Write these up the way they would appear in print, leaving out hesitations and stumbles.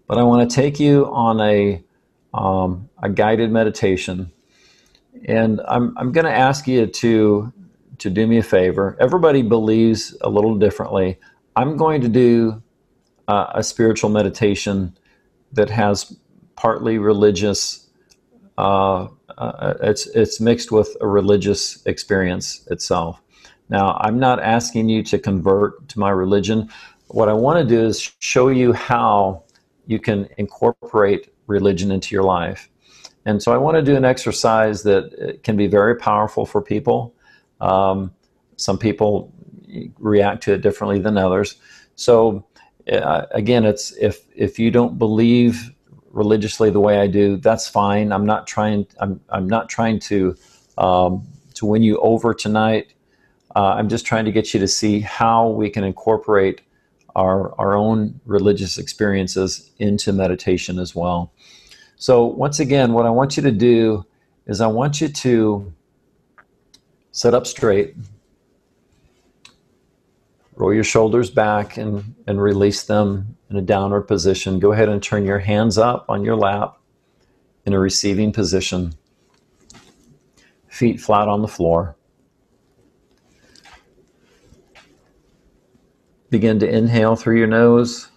but I want to take you on a guided meditation. And I'm going to ask you to do me a favor. Everybody believes a little differently. I'm going to do a spiritual meditation that has partly religious. It's mixed with a religious experience itself. Now, I'm not asking you to convert to my religion. What I want to do is show you how you can incorporate religion into your life. And so I want to do an exercise that can be very powerful for people. Some people react to it differently than others. So again, it's if you don't believe religiously the way I do, that's fine. I'm not trying to win you over tonight. I'm just trying to get you to see how we can incorporate our own religious experiences into meditation as well. So once again, what I want you to do is I want you to sit up straight, roll your shoulders back and release them in a downward position. Go ahead and turn your hands up on your lap in a receiving position. Feet flat on the floor. Begin to inhale through your nose.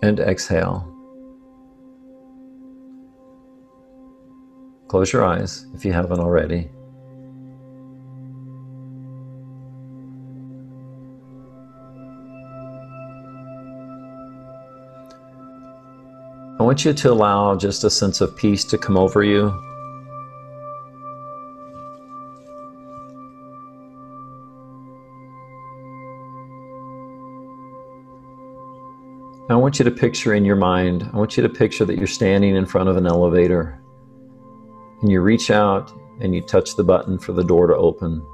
And exhale. Close your eyes if you haven't already. I want you to allow just a sense of peace to come over you. I want you to picture in your mind, I want you to picture that you're standing in front of an elevator and you reach out and you touch the button for the door to open.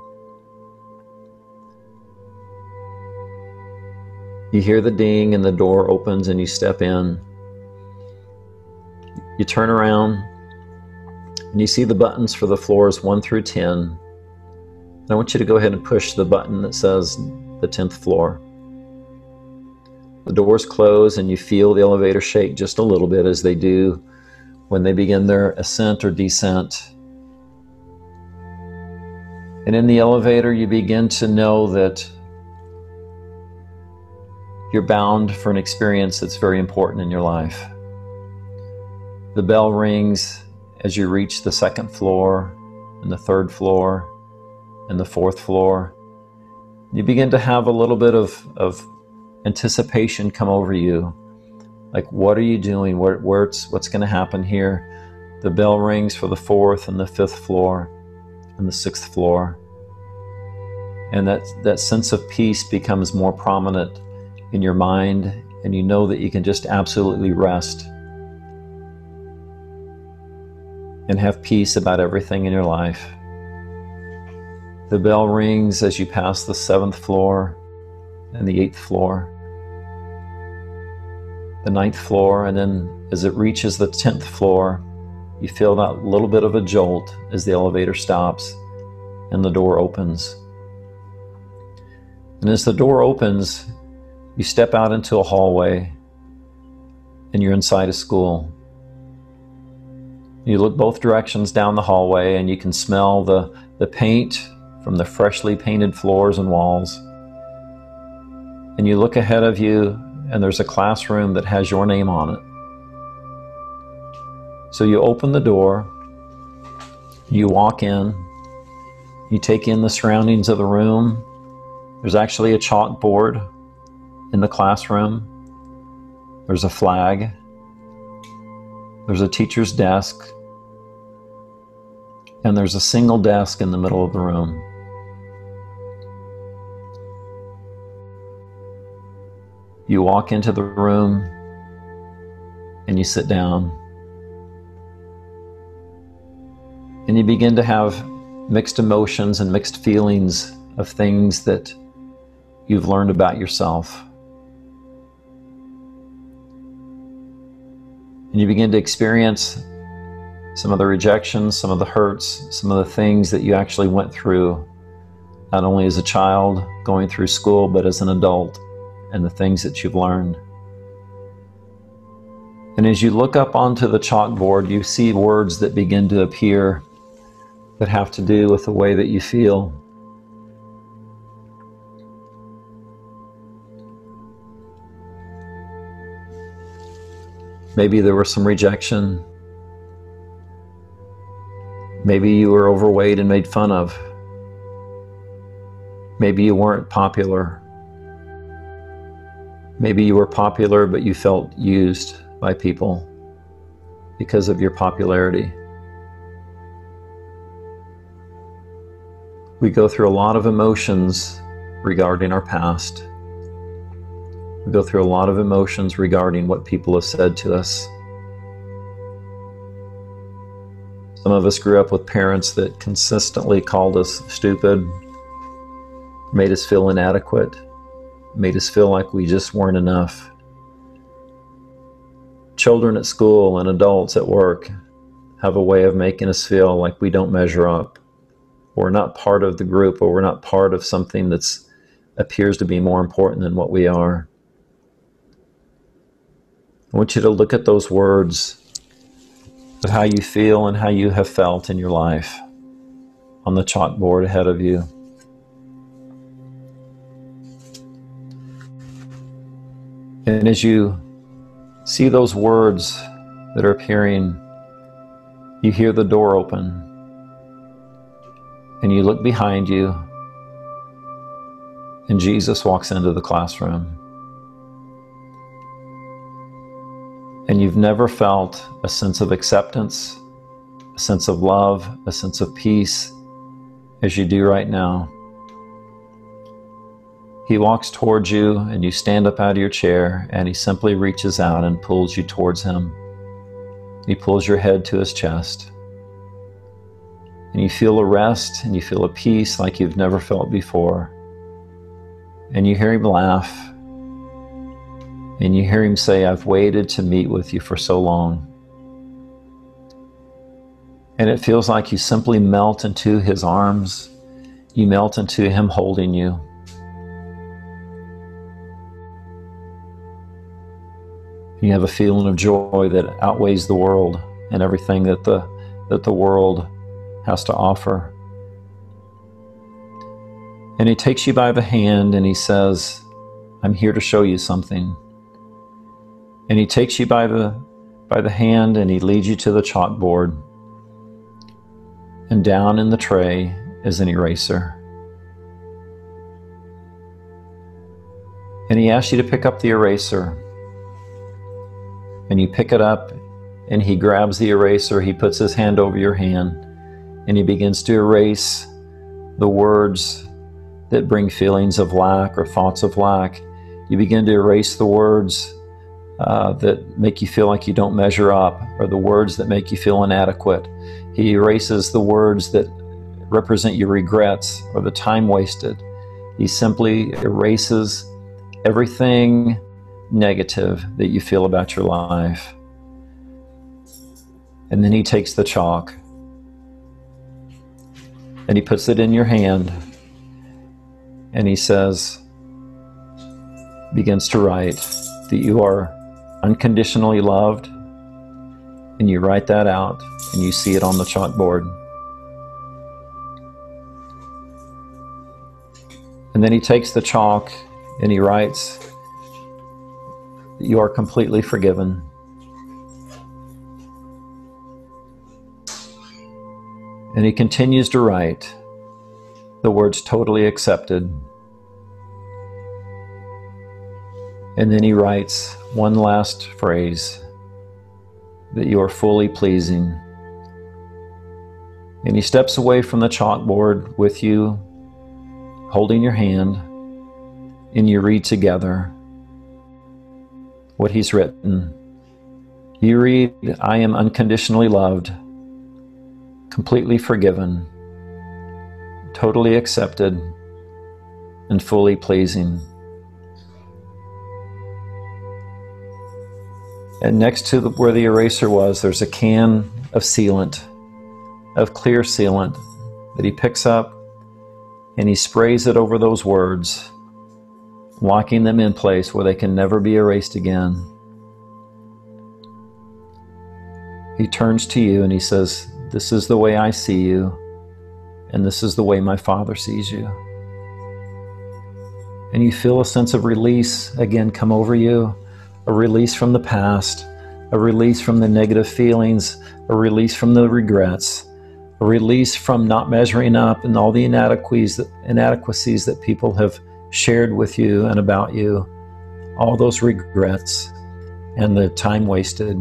You hear the ding and the door opens and you step in. You turn around and you see the buttons for the floors 1 through 10. And I want you to go ahead and push the button that says the 10th floor. The doors close and you feel the elevator shake just a little bit as they do when they begin their ascent or descent. And in the elevator you begin to know that you're bound for an experience that's very important in your life. The bell rings as you reach the 2nd floor and the 3rd floor and the 4th floor. You begin to have a little bit of anticipation come over you. Like, what are you doing? What's going to happen here? The bell rings for the 4th and the 5th floor and the 6th floor. And that sense of peace becomes more prominent in your mind, and you know that you can just absolutely rest and have peace about everything in your life. The bell rings as you pass the 7th floor and the 8th floor, the 9th floor, and then as it reaches the 10th floor, you feel that little bit of a jolt as the elevator stops and the door opens. And as the door opens, you step out into a hallway and you're inside a school. You look both directions down the hallway and you can smell the paint from the freshly painted floors and walls. And you look ahead of you and there's a classroom that has your name on it. So you open the door, you walk in, you take in the surroundings of the room. There's actually a chalkboard in the classroom. There's a flag. There's a teacher's desk. And there's a single desk in the middle of the room. You walk into the room and you sit down. And you begin to have mixed emotions and mixed feelings of things that you've learned about yourself. And you begin to experience some of the rejections, some of the hurts, some of the things that you actually went through not only as a child going through school, but as an adult, and the things that you've learned. And as you look up onto the chalkboard, you see words that begin to appear that have to do with the way that you feel. Maybe there was some rejection. Maybe you were overweight and made fun of. Maybe you weren't popular. Maybe you were popular, but you felt used by people because of your popularity. We go through a lot of emotions regarding our past. We go through a lot of emotions regarding what people have said to us. Some of us grew up with parents that consistently called us stupid, made us feel inadequate, made us feel like we just weren't enough. Children at school and adults at work have a way of making us feel like we don't measure up. We're not part of the group, or we're not part of something that appears to be more important than what we are. I want you to look at those words of how you feel and how you have felt in your life on the chalkboard ahead of you. And as you see those words that are appearing, you hear the door open, and you look behind you, and Jesus walks into the classroom. And you've never felt a sense of acceptance, a sense of love, a sense of peace as you do right now. He walks towards you, and you stand up out of your chair, and he simply reaches out and pulls you towards him. He pulls your head to his chest. And you feel a rest, and you feel a peace like you've never felt before. And you hear him laugh, and you hear him say, "I've waited to meet with you for so long." And it feels like you simply melt into his arms. You melt into him holding you. You have a feeling of joy that outweighs the world and everything that the world has to offer. And he takes you by the hand, and he says, "I'm here to show you something." And he takes you by the hand, and he leads you to the chalkboard. And down in the tray is an eraser. And he asks you to pick up the eraser. And you pick it up, and he grabs the eraser, he puts his hand over your hand, and he begins to erase the words that bring feelings of lack or thoughts of lack. You begin to erase the words that make you feel like you don't measure up, or the words that make you feel inadequate. He erases the words that represent your regrets or the time wasted. He simply erases everything negative that you feel about your life. And then he takes the chalk, and he puts it in your hand, and he says, begins to write that you are unconditionally loved, and you write that out, and you see it on the chalkboard. And then he takes the chalk, and he writes, "You are completely forgiven." And he continues to write the words "totally accepted." And then he writes one last phrase, that you are fully pleasing. And he steps away from the chalkboard with you, holding your hand, and you read together what he's written. You read, "I am unconditionally loved, completely forgiven, totally accepted, and fully pleasing." And next to where the eraser was, there's a can of sealant, of clear sealant, that he picks up, and he sprays it over those words, locking them in place where they can never be erased again. He turns to you and he says, "This is the way I see you, and this is the way my Father sees you." And you feel a sense of release again come over you, a release from the past, a release from the negative feelings, a release from the regrets, a release from not measuring up and all the inadequacies that people have shared with you and about you, all those regrets and the time wasted.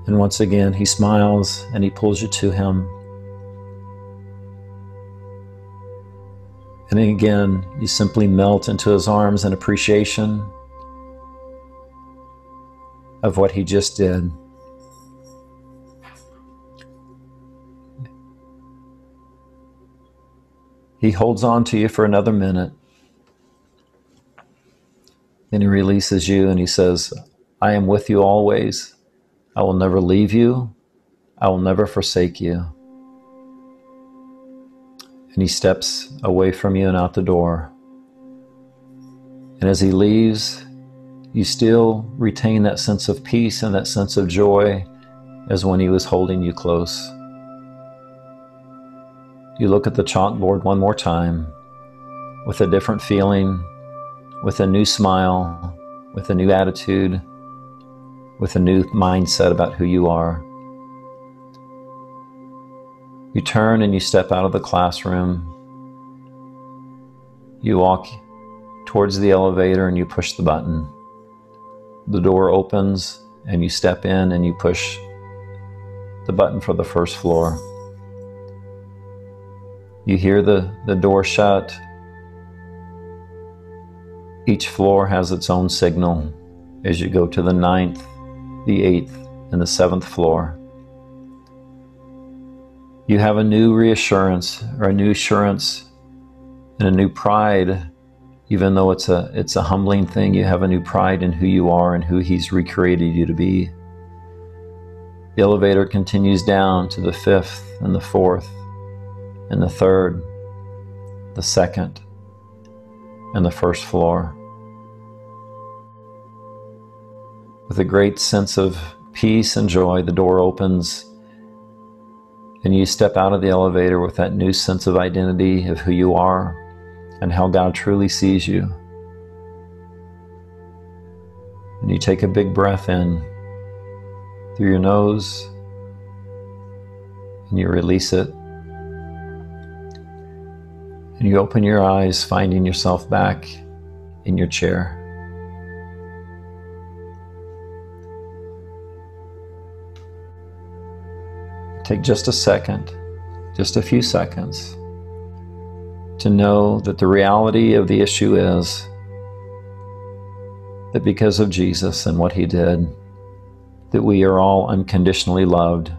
And once again, he smiles and he pulls you to him. And then again, you simply melt into his arms in appreciation of what he just did. He holds on to you for another minute. Then he releases you and he says, "I am with you always. I will never leave you. I will never forsake you." And he steps away from you and out the door. And as he leaves, you still retain that sense of peace and that sense of joy as when he was holding you close. You look at the chalkboard one more time with a different feeling, with a new smile, with a new attitude, with a new mindset about who you are. You turn and you step out of the classroom. You walk towards the elevator and you push the button. The door opens and you step in and you push the button for the first floor. You hear the door shut. Each floor has its own signal as you go to the 9th, the 8th, and the 7th floor. You have a new reassurance or a new assurance and a new pride. Even though it's a humbling thing, you have a new pride in who you are and who he's recreated you to be. The elevator continues down to the 5th and the 4th and the 3rd, the 2nd, and the 1st floor. With a great sense of peace and joy, the door opens and you step out of the elevator with that new sense of identity of who you are and how God truly sees you. And you take a big breath in through your nose and you release it. And you open your eyes, finding yourself back in your chair. Take just a second, just a few seconds, to know that the reality of the issue is that because of Jesus and what he did, that we are all unconditionally loved.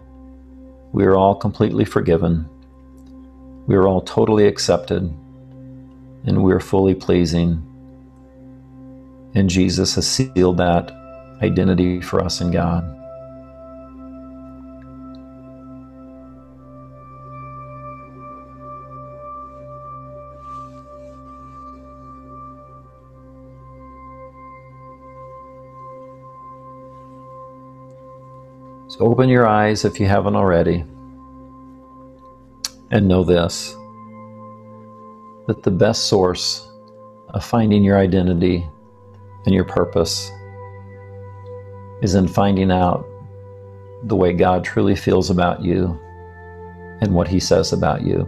We are all completely forgiven. We are all totally accepted, and we are fully pleasing. And Jesus has sealed that identity for us in God. So open your eyes if you haven't already, and know this, that the best source of finding your identity and your purpose is in finding out the way God truly feels about you and what he says about you.